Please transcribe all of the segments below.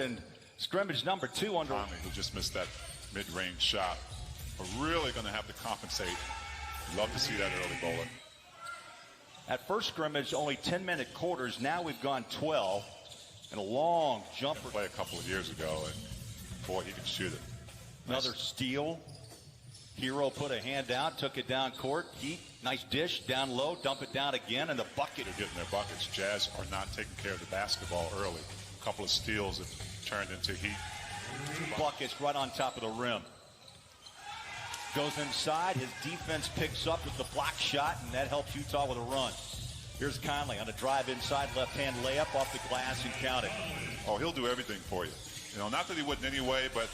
And scrimmage number 2 under. Conley, who just missed that mid-range shot, are really going to have to compensate. Love to see that early bowler. At first scrimmage, only 10-minute quarters. Now we've gone 12. And a long jumper. Play a couple of years ago, and boy, he can shoot it. Another steal. Hero put a hand down, took it down court. Heat, nice dish, down low, dump it down again, and the bucket. They're getting their buckets. Jazz are not taking care of the basketball early. A couple of steals that turned into Heat. 2 buckets right on top of the rim. Goes inside, his defense picks up with the block shot, and that helps Utah with a run. Here's Conley on a drive inside, left-hand layup off the glass and count it. Oh, he'll do everything for you. You know, not that he wouldn't anyway, but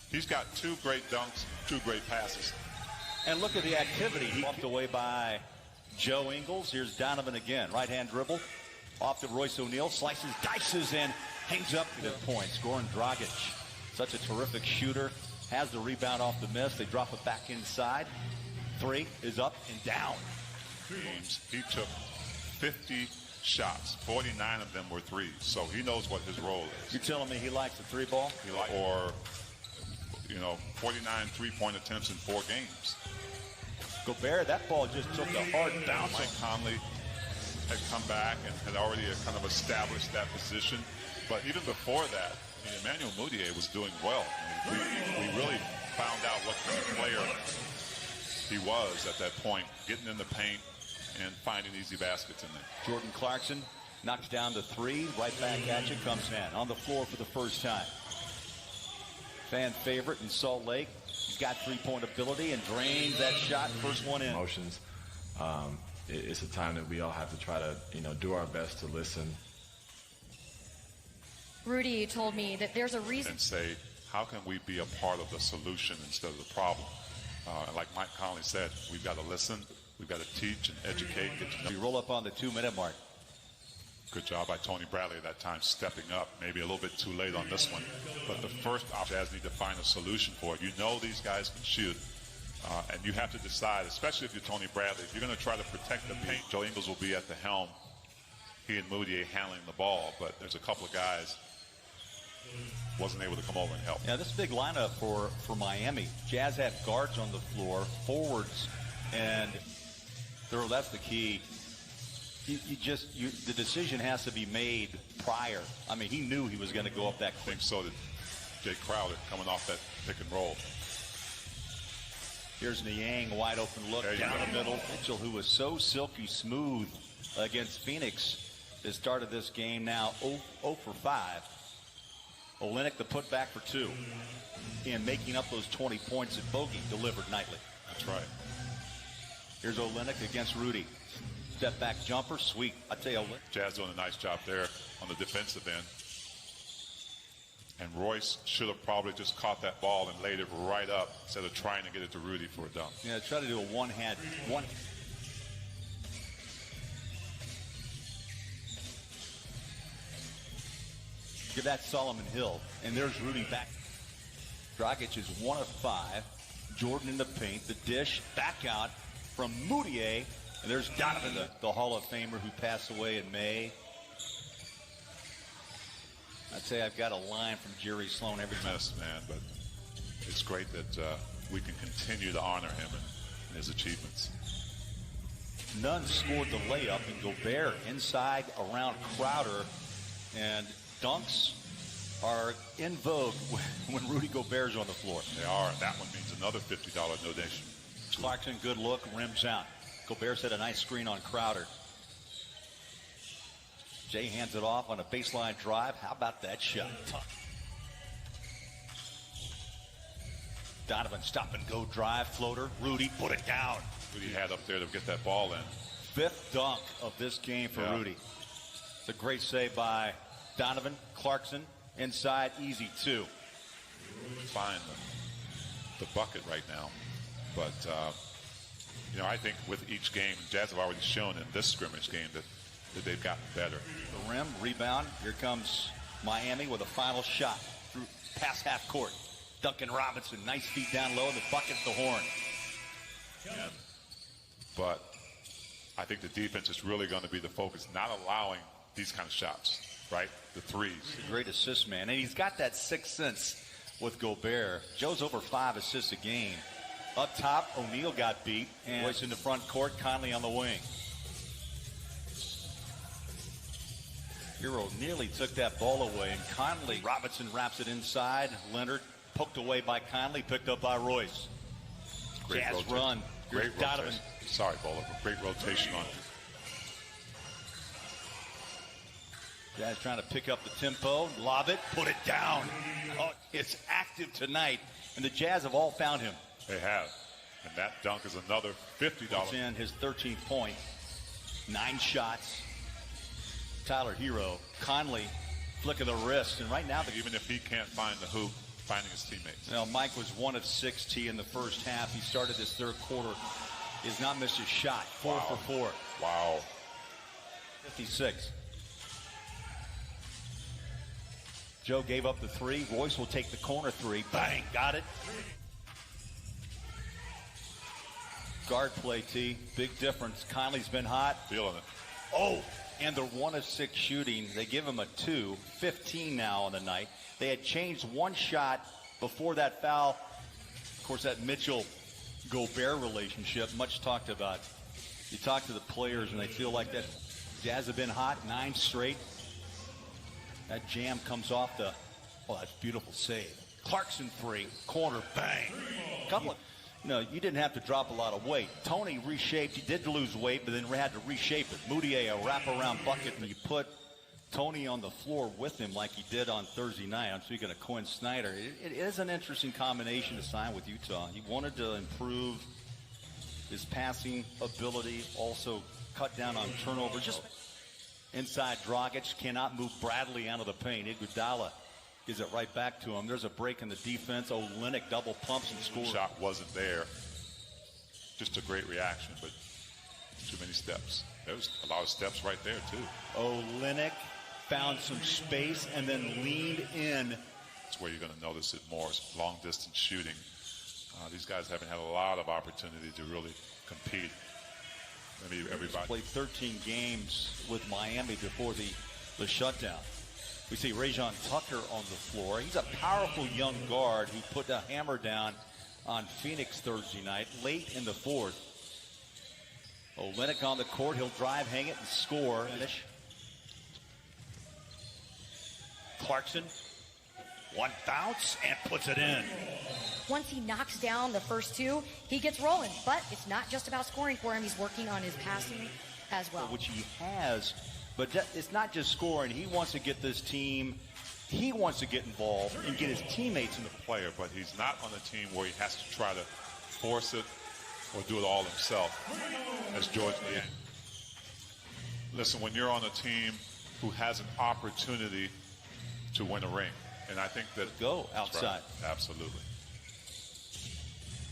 he's got 2 great dunks, 2 great passes. And look at the activity. He bumped away by Joe Ingles. Here's Donovan again. Right-hand dribble. Off to Royce O'Neal. Slices, dices, and hangs up the point. Scoring Dragic. Such a terrific shooter. Has the rebound off the miss. They drop it back inside. 3 is up and down. He took 50 shots. 49 of them were threes. So he knows what his role is. You're telling me he likes the 3-ball? Or, you know, 49 3-point attempts in 4 games. Gobert, that ball just took a hard bounce. Mike Conley had come back and had already kind of established that position. But even before that, Emmanuel Mudiay was doing well. I mean, we really found out what kind of player he was at that point, getting in the paint and finding easy baskets in there. Jordan Clarkson knocks down the 3, right back at you, comes in on the floor for the first time. Fan favorite in Salt Lake. He's got 3-point ability and drains that shot, first one in. Emotions. It's a time that we all have to try to, do our best to listen. Rudy told me that there's a reason. And say, how can we be a part of the solution instead of the problem? Like Mike Conley said, we've got to listen, we've got to teach and educate. Get to know. We roll up on the 2-minute mark. Good job by Tony Bradley at that time, stepping up. Maybe a little bit too late on this one. But the first option, Jazz need to find a solution for it. You know these guys can shoot. And you have to decide, especially if you're Tony Bradley, if you're going to try to protect the paint. Joe Ingles will be at the helm. He and Mudiay handling the ball. But there's a couple of guys wasn't able to come over and help. Yeah, this big lineup for Miami. Jazz have guards on the floor, forwards, and that's the key. The decision has to be made prior. I mean, he knew he was going to go up that quick. I think so did Jay Crowder coming off that pick and roll. Here's Niang, wide open look down the middle. Mitchell, who was so silky smooth against Phoenix, has started this game now 0 for 5. Olynyk the putback for 2. And making up those 20 points that Bogey delivered nightly. That's right. Here's Olynyk against Rudy. Step back jumper, sweet. I tell you, Jazz doing a nice job there on the defensive end. And Royce should have probably just caught that ball and laid it right up instead of trying to get it to Rudy for a dunk. Yeah, try to do a one-hand. Give that Solomon Hill. And there's Rudy back. Dragic is 1 of 5. Jordan in the paint. The dish back out from Mudiay. And there's Donovan, the Hall of Famer who passed away in May. I'd say I've got a line from Jerry Sloan every time. Mess, man, but it's great that we can continue to honor him and his achievements. Nunn scored the layup, and Gobert inside around Crowder. And dunks are in vogue when Rudy Gobert's on the floor. They are. That one means another $50 donation. Clarkson, good look, rims out. Gobert set a nice screen on Crowder. Jay hands it off on a baseline drive. How about that shot? Donovan stop and go drive floater. Rudy put it down. Rudy had up there to get that ball in. 5th dunk of this game for Rudy. It's a great save by Donovan. Clarkson inside, easy 2. Find the bucket right now. But, I think with each game, Jazz have already shown in this scrimmage game that they've gotten better. The rim, rebound. Here comes Miami with a final shot through past half court. Duncan Robinson, nice feet down low, the bucket, the horn. But I think the defense is really going to be the focus, not allowing these kind of shots. right? The threes. He's a great assist man, and he's got that sixth sense with Gobert. Joe's over 5 assists a game. Up top, O'Neal got beat, and Royce in the front court, Conley on the wing. Hero nearly took that ball away, and Conley, Robinson wraps it inside. Leonard poked away by Conley, picked up by Royce. Great Jazz rotation. run. Great Donovan. rotation. Sorry, Bowler, but great rotation on it. Jazz trying to pick up the tempo, lob it, put it down. Oh, it's active tonight, and the Jazz have all found him. They have. And that dunk is another $50. In his 13th point, 9 shots. Tyler Hero, Conley, flick of the wrist, and right now, Even if he can't find the hoop, finding his teammates. Now, Mike was 1 of 6 in the first half. He started this third quarter. He has not missed a shot. 4 for 4. Wow. 56. Joe gave up the 3. Royce will take the corner 3. Bang, got it. Guard play, T. Big difference. Conley's been hot. Feeling it. Oh, and they're 1 of 6 shooting. They give him a 2. 15 now on the night. They had changed 1 shot before that foul. Of course, that Mitchell-Gobert relationship, much talked about. You talk to the players, and they feel like that Jazz have been hot 9 straight. That jam comes off the, oh, that's beautiful save. Clarkson 3, corner, bang. Couple of, you didn't have to drop a lot of weight. Tony reshaped. He did lose weight, but then had to reshape it. Moutier, a wraparound bucket, and you put Tony on the floor with him like he did on Thursday night. I'm speaking of Quinn Snyder. It is an interesting combination to sign with Utah. He wanted to improve his passing ability, also cut down on turnovers. Just inside Dragic, cannot move Bradley out of the paint. Iguodala gives it right back to him. There's a break in the defense. Olynyk double pumps and scores. Shot wasn't there. Just a great reaction, but too many steps. There's a lot of steps right there, too. Olynyk found some space and then leaned in. That's where you're going to notice it more. It's long-distance shooting. These guys haven't had a lot of opportunity to really compete. Maybe everybody played 13 games with Miami before the shutdown. We see Rajon Tucker on the floor. He's a powerful young guard who put a hammer down on Phoenix Thursday night, late in the fourth. Olynyk on the court. He'll drive, hang it, and score. Clarkson, 1 bounce, and puts it in. Once he knocks down the first 2, he gets rolling. But it's not just about scoring for him. He's working on his passing as well. Which he has, but it's not just scoring. He wants to get this team, he wants to get involved and get his teammates in the player, but he's not on a team where he has to try to force it or do it all himself, as George did. Listen, when you're on a team who has an opportunity to win a ring, and I think that go outside. Right. Absolutely.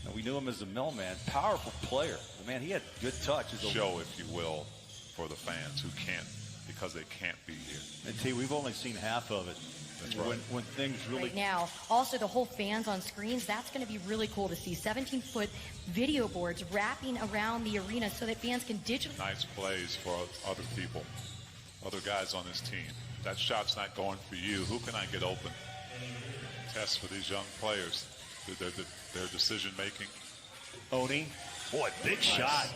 Now, we knew him as a millman, powerful player. Man, he had good touch. Show, if you will, for the fans who can't, because they can't be here. And T, we've only seen half of it. That's right. When things really right now, also the whole fans on screens, that's going to be really cool to see. 17-foot video boards wrapping around the arena so that fans can digitally. Nice plays for other people, other guys on this team. That shot's not going for you. Who can I get open? Test for these young players. Their decision making. Oni, boy, big nice shot.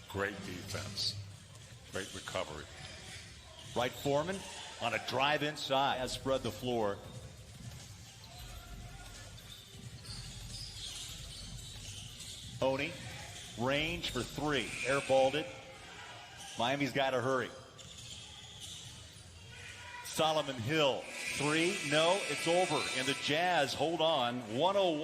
Great defense. Great recovery. Wright Foreman on a drive inside has spread the floor. Oni, range for 3. Airballed it. Miami's got to hurry. Solomon Hill, 3, no, it's over. And the Jazz hold on, 101.